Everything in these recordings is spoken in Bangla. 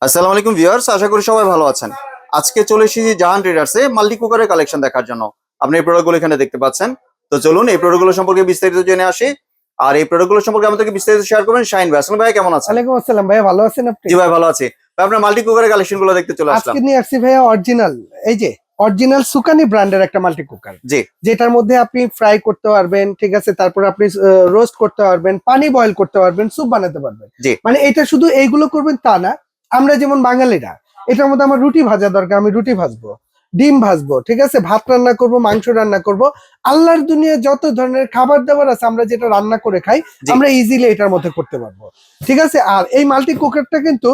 আসসালামু আলাইকুম ভিউয়ার্স, আশা করি সবাই ভালো আছেন। আজকে চলে এসেছি জাহান ট্রেডার্সে মাল্টি কুকারের কালেকশন দেখার জন্য। আপনি এই প্রোডাক্টগুলো এখানে দেখতে পাচ্ছেন। তো চলুন এই প্রোডাক্টগুলো সম্পর্কে বিস্তারিত জেনে আসি। আর এই প্রোডাক্টগুলো সম্পর্কে আমাদেরকে বিস্তারিত শেয়ার করবেন শাহিন ভাই। আসসালামু ভাই, কেমন আছেন? ওয়ালাইকুম আসসালাম ভাইয়া, ভালো আছেন আপনি? জি ভাই, ভালো আছি ভাই। আপনার মাল্টি কুকারের কালেকশনগুলো দেখতে চলে আসলাম। আজকে নিয়ে আসছি ভাইয়া অরিজিনাল, এই যে অরিজিনাল সুকানি ব্র্যান্ডের একটা মাল্টি কুকার, জি যেটার মধ্যে আপনি ফ্রাই করতে পারবেন, ঠিক আছে, তারপর আপনি রোস্ট করতে পারবেন, পানি বয়েল করতে পারবেন, স্যুপ বানাতে পারবেন। জি মানে এটা শুধু এইগুলো করবেন তা না, আমরা যেমন বাঙালিরা এটার মধ্যে আমার রুটি ভাজা দরকার, আমি রুটি ভাজবো, ডিম ভাজবো, ঠিক আছে, ভাত রান্না করব, মাংস রান্না করব, আল্লাহর দুনিয়ায় যত ধরনের খাবার দাবার আছে আমরা যেটা রান্না করে খাই জি। আমরা ইজিলি এটার মধ্যে করতে পারবো, ঠিক আছে। আর এই মাল্টি কুকারটা কিন্তু,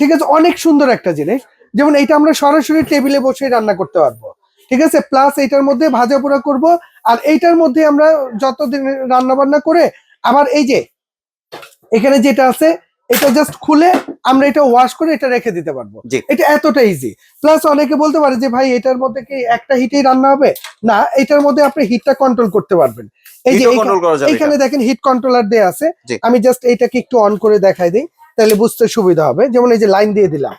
ঠিক আছে, অনেক সুন্দর একটা জিনিস। যেমন এইটা আমরা সরাসরি টেবিলে বসে রান্না করতে পারবো, ঠিক আছে, প্লাস এইটার মধ্যে ভাজা পোড়া করবো। আর এইটার মধ্যে আমরা যতদিন রান্না বান্না করে আবার এই যে এখানে যেটা আছে এটা জাস্ট খুলে আমরা এটা ওয়াশ করে এটা রেখে দিতে পারবো। জি এটা এতটা ইজি। প্লাস অনেকে বলতে পারে যে ভাই এটার মধ্যে কি একটা হিটেই রান্না হবে? না, এটার মধ্যে আপনি হিটটা কন্ট্রোল করতে পারবেন। এই যে এখানে দেখেন হিট কন্ট্রোলার দেয়া আছে। আমি জাস্ট এইটাকে একটু অন করে দেখাই দিই, তাহলে বুঝতে সুবিধা হবে। যেমন এই যে লাইন দিয়ে দিলাম,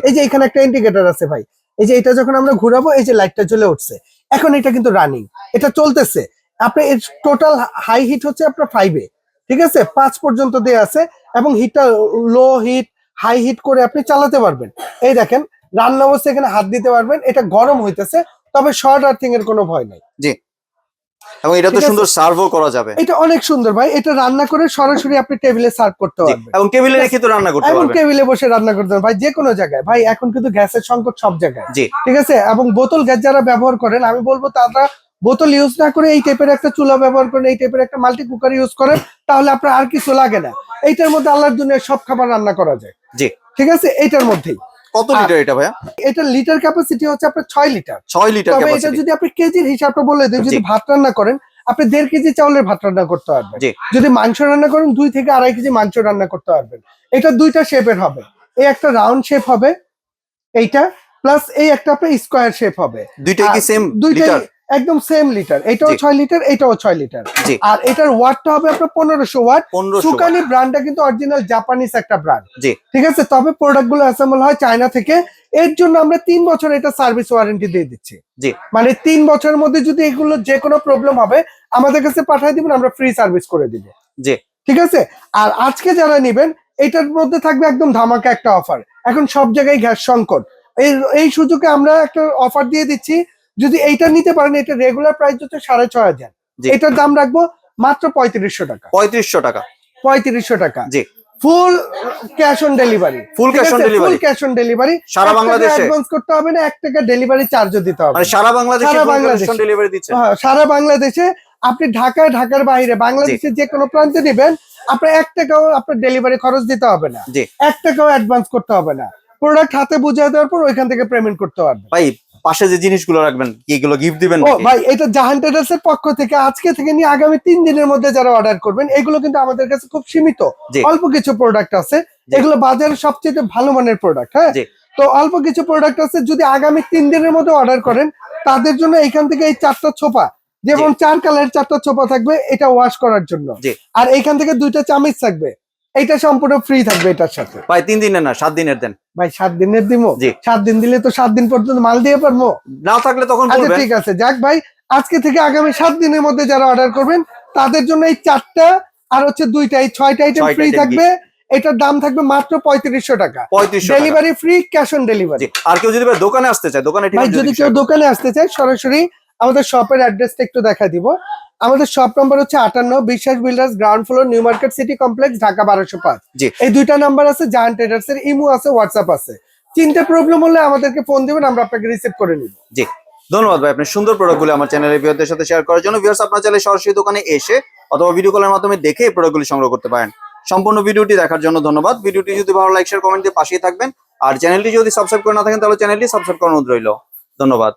এই যে এখানে একটা ইন্ডিকেটর আছে ভাই, এই যে এটা যখন আমরা ঘোরাবো এই যে লাইটটা জ্বলে উঠছে। এখন এটা কিন্তু রানিং, এটা চলতেছে। আপনি টোটাল হাই হিট হচ্ছে আপনার 5 এ, ঠিক আছে, 5 পর্যন্ত দেয়া আছে। এবং হিটটা লো হিট, হাই হিট করে আপনি চালাতে পারবেন। এই দেখেন রান্না অবস্থায় এখানে হাত দিতে পারবেন, এটা গরম হইতেছে, তবে শর্ট আর্থিং এর কোনো ভয় নাই। জি। এবং এটা তো সুন্দর সার্ভও করা যাবে। এটা অনেক সুন্দর ভাই, এটা রান্না করে সরাসরি আপনি টেবিলে সার্ভ করতে পারবেন এবং টেবিলে রেখে তো রান্না করতে এবং পারবেন। টেবিলে বসে রান্না করতে পারবেন ভাই, যে কোনো জায়গায়। ভাই এখন কিন্তু গ্যাসের সংকট সব জায়গায়, জি ঠিক আছে। এবং বোতল গ্যাস যারা ব্যবহার করেন, আমি বলবো তারা বোতল ইউজ না করে এই টাইপের একটা চুলা ব্যবহার করেন, এই টাইপের একটা মাল্টি কুকার ইউজ করেন, তাহলে আপনার আর কিছু লাগে না। এইটার মধ্যে আল্লাহর দুনিয়ার সব খাবার রান্না করা যায়। জি, ঠিক আছে, এইটার মধ্যেই। কত লিটার এটা ভাইয়া? এটা লিটার ক্যাপাসিটি হচ্ছে আপনার 6 লিটার। 6 লিটার তবে এটা ক্যাপাসিটি। যদি আপনি কেজির হিসাবটা বলে দেন, যদি ভাত রান্না করেন আপনি 1.5 কেজি চাউলের ভাত রান্না করতে পারবেন। যদি মাংস রান্না করেন 2 থেকে 2.5 কেজি মাংস রান্না করতে পারবেন। এটা দুইটা শেপের হবে, এই একটা রাউন্ড শেপ হবে এইটা, প্লাস এই একটা আপনার স্কয়ার শেপ হবে। দুইটাই কি সেম দুইটাই লিটার? একদম সেম লিটার, এটাও 6 লিটার, এটাও 6 লিটার। আর এটার ওয়াটটা হবে আপনার 1500 ওয়াট। সুকানি ব্র্যান্ডটা কিন্তু অরিজিনাল জাপানিজ একটা ব্র্যান্ড, ঠিক আছে। তবে প্রোডাক্ট গুলো অ্যাসেম্বল হয় চায়না থেকে। এর জন্য আমরা 3 বছর এটা সার্ভিস ওয়ারেন্টি দিয়ে দিচ্ছি। মানে 3 বছরের মধ্যে যদি এগুলো যে কোনো প্রবলেম হবে আমাদের কাছে পাঠিয়ে দিবেন, আমরা ফ্রি সার্ভিস করে দিব। ঠিক আছে। আর আজকে যারা নেবেন এটার মধ্যে থাকবে একদম ধামাকা একটা অফার। এখন সব জায়গায় গ্যাস সংকট, এই সুযোগে আমরা একটা অফার দিয়ে দিচ্ছি। যদি এইটা নিতে পারেন, এটা রেগুলার প্রাইস হচ্ছে 6500, এটার দাম রাখবো মাত্র 3500 টাকা। 3500 টাকা? 3500 টাকা, জি। Full cash on delivery. Full cash on delivery? Full cash on delivery. সারা বাংলাদেশে অ্যাডভান্স করতে হবে না, 1 টাকা ডেলিভারি চার্জও দিতে হবে। মানে সারা বাংলাদেশে ফুল ক্যাশ অন ডেলিভারি দিচ্ছে? হ্যাঁ, সারা বাংলাদেশে। আপনি ঢাকার বাইরে বাংলাদেশের যে কোনো প্রান্তে নেবেন, আপনার 1 টাকাও আপনার ডেলিভারি খরচ দিতে হবে না, 1 টাকাও অ্যাডভান্স করতে হবে না। প্রোডাক্ট হাতে বুঝিয়ে দেওয়ার পর ওইখান থেকে পেমেন্ট করতে পারবেন। ভাই পাশে যে জিনিসগুলো রাখবেন এগুলো গিফট দিবেন? ও ভাই, এটা জাহান ট্রেডার্স এর পক্ষ থেকে আজকে থেকে নিয়ে আগামী 3 দিনের মধ্যে যারা অর্ডার করবেন, এগুলো কিন্তু আমাদের কাছে খুব সীমিত, অল্প কিছু প্রোডাক্ট আছে। এগুলো বাজারের সবচেয়ে ভালো মানের প্রোডাক্ট। হ্যাঁ, তো অল্প কিছু প্রোডাক্ট আছে। যদি আগামী 3 দিনের মধ্যে অর্ডার করেন তাদের জন্য এখান থেকে এই 4টা ছোপা, যেমন 4 কালারের 4টা ছোপা থাকবে এটা ওয়াশ করার জন্য। আর এইখান থেকে 2টা চামচ থাকবে, এটা সম্পূর্ণ ফ্রি থাকবে এটার সাথে। ভাই 3 দিনের না 7 দিনের দেন? ভাই 7 দিনের দিমো। 7 দিন দিলে তো 7 দিন পর্যন্ত মাল দিয়ে পারবো, না থাকলে তখন বলবেন। আচ্ছা ঠিক আছে, যাক ভাই, আজকে থেকে আগামী 7 দিনের মধ্যে যারা অর্ডার করবেন তাদের জন্য এই 4টা আর হচ্ছে 2টা, এই 6টা আইটেম ফ্রি থাকবে। এটার দাম থাকবে মাত্র 3500 টাকা। Delivery free, cash on delivery. আর কেউ যদি দোকানে আসতে চায়, দোকানে ঠিক আছে? যদি কেউ দোকানে আসতে চায় সরাসরি আমাদের শপের অ্যাড্রেসটা একটু দেখা দিব। আমাদের শপ নাম্বার হচ্ছে 58 বিশ্বাস builders, ground floor, new market city complex, Dhaka 1205। এই 2টা নাম্বার আছে। জায়ান্ট ট্রেডার্স এর ইমো আছে, হোয়াটসঅ্যাপ আছে। চিন্তা প্রবলেম হলে আমাদেরকে ফোন দিবেন, আমরা আপনাকে রিসিভ করে নিব। জি, ধন্যবাদ ভাই আপনার সুন্দর প্রোডাক্টগুলো আমার চ্যানেলের ভিউয়ারদের সাথে শেয়ার করার জন্য। ভিউয়ার্স, আপনারা চাইলে সরাসরি দোকানে এসে অথবা ভিডিও কলের মাধ্যমে দেখে এই প্রোডাক্টগুলি সংগ্রহ করতে পারেন। সম্পূর্ণ ভিডিওটি দেখার জন্য ধন্যবাদ। ভিডিওটি যদি ভালো লাইক শেয়ার কমেন্ট দিয়ে পাশেই থাকবেন। আর চ্যানেলটি যদি সাবস্ক্রাইব করে না থাকেন তাহলে চ্যানেলটি সাবস্ক্রাইব করার অনুরোধ রইল। ধন্যবাদ।